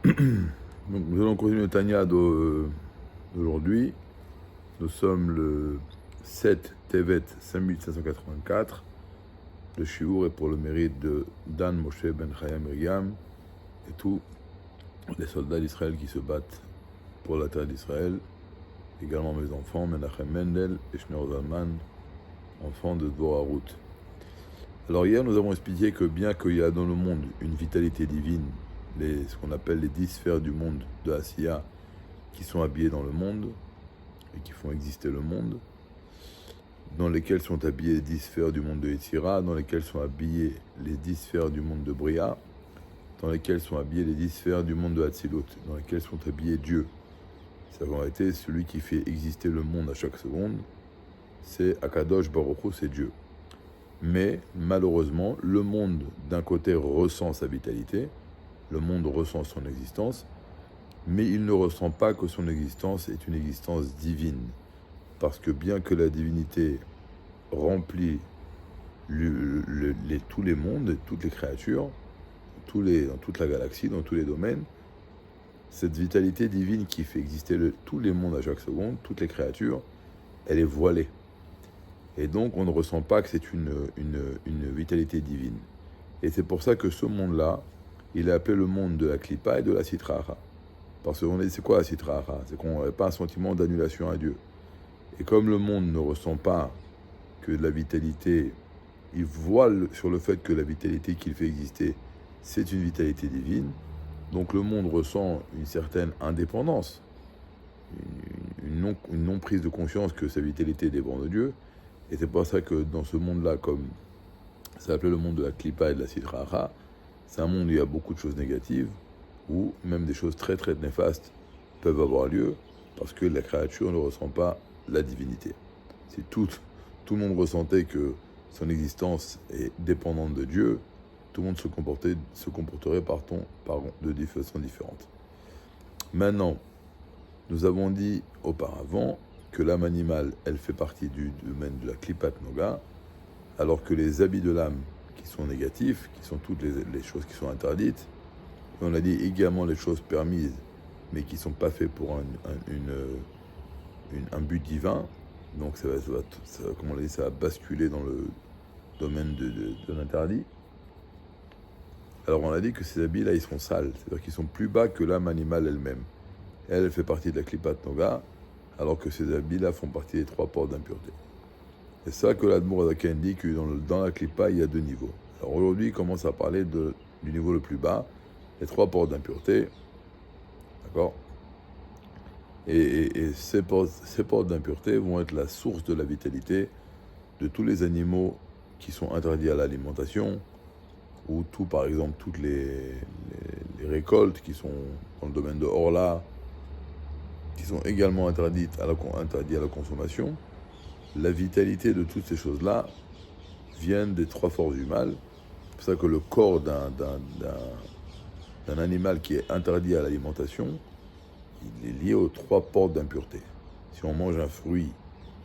Donc, nous allons continuer le Tanya d'aujourd'hui. Nous sommes le 7 Tevet 5784. Le shiur est pour le mérite de Dan Moshe Ben Chaya Miriam et tous les soldats d'Israël qui se battent pour la terre d'Israël. Également mes enfants, Menachem Mendel et Shneur Zalman, enfants de Dvorah Ruth. Alors hier, nous avons expliqué que bien qu'il y a dans le monde une vitalité divine, ce qu'on appelle les 10 sphères du monde de Asiya, qui sont habillées dans le monde et qui font exister le monde, dans lesquelles sont habillées les 10 sphères du monde de Yetzira, dans lesquelles sont habillées les 10 sphères du monde de Bria, dans lesquelles sont habillées les 10 sphères du monde de Hatzilut, dans lesquelles sont habillés Dieu. C'est en réalité celui qui fait exister le monde à chaque seconde, c'est Akadosh Baruch Hu, c'est Dieu. Mais malheureusement, le monde d'un côté ressent sa vitalité, le monde ressent son existence, mais il ne ressent pas que son existence est une existence divine. Parce que bien que la divinité remplit tous les mondes, toutes les créatures, dans toute la galaxie, dans tous les domaines, cette vitalité divine qui fait exister tous les mondes à chaque seconde, toutes les créatures, elle est voilée. Et donc on ne ressent pas que c'est une vitalité divine. Et c'est pour ça que ce monde-là, il est appelé le monde de la Klippa et de la Sitra Achra. Parce qu'on dit, c'est quoi la Sitra Achra? C'est qu'on n'a pas un sentiment d'annulation à Dieu. Et comme le monde ne ressent pas que de la vitalité, il voile sur le fait que la vitalité qu'il fait exister, c'est une vitalité divine. Donc le monde ressent une certaine indépendance, une non prise de conscience que sa vitalité dépend de Dieu. Et c'est pour ça que dans ce monde-là, comme c'est appelé le monde de la Klippa et de la Sitra Achra, c'est un monde où il y a beaucoup de choses négatives, où même des choses très très néfastes peuvent avoir lieu, parce que la créature ne ressent pas la divinité. Si tout le monde ressentait que son existence est dépendante de Dieu, tout le monde se comporterait de façon différente. Maintenant, nous avons dit auparavant que l'âme animale, elle fait partie du domaine de la Klippat Noga, alors que les habits de l'âme qui sont négatifs, qui sont toutes les choses qui sont interdites, et on a dit également les choses permises, mais qui ne sont pas faites pour un but divin, donc ça va basculer dans le domaine de l'interdit. Alors on a dit que ces habits-là, ils sont sales, c'est-à-dire qu'ils sont plus bas que l'âme animale elle-même. Elle fait partie de la Klippat Noga, alors que ces habits-là font partie des 3 portes d'impureté. C'est ça que l'Admour Azaken dit que dans la Klippa, il y a 2 niveaux. Alors aujourd'hui, il commence à parler du niveau le plus bas, les 3 portes d'impureté, d'accord? Et ces portes d'impureté vont être la source de la vitalité de tous les animaux qui sont interdits à l'alimentation, ou par exemple, toutes les récoltes qui sont dans le domaine de Orla, qui sont également interdites à la consommation. La vitalité de toutes ces choses-là viennent des 3 forces du mal. C'est pour ça que le corps d'un animal qui est interdit à l'alimentation, il est lié aux 3 portes d'impureté. Si on mange un fruit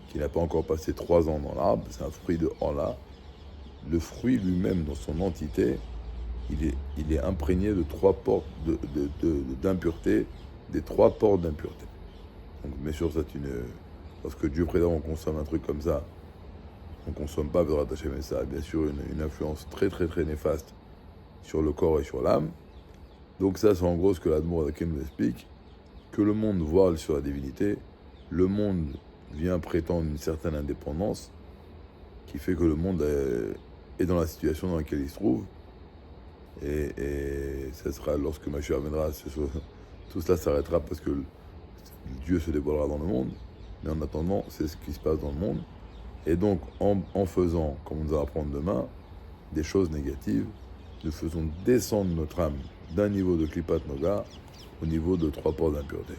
qui n'a pas encore passé 3 ans dans l'arbre, c'est un fruit de Orla, le fruit lui-même, dans son entité, il est imprégné de 3 portes d'impureté, des 3 portes d'impureté. Donc bien sûr, lorsque Dieu prétend on consomme un truc comme ça, on ne consomme pas Vedrat Hashem, mais ça a bien sûr une influence très très très néfaste sur le corps et sur l'âme. Donc ça, c'est en gros ce que l'Admour Azaken nous explique, que le monde voile sur la divinité, le monde vient prétendre une certaine indépendance, qui fait que le monde est dans la situation dans laquelle il se trouve, et ça sera lorsque Mashiach viendra, tout cela s'arrêtera parce que Dieu se dévoilera dans le monde, mais en attendant, c'est ce qui se passe dans le monde. Et donc, en faisant, comme on nous va apprendre demain, des choses négatives, nous faisons descendre notre âme d'un niveau de Klippat Noga au niveau de 3 portes d'impureté.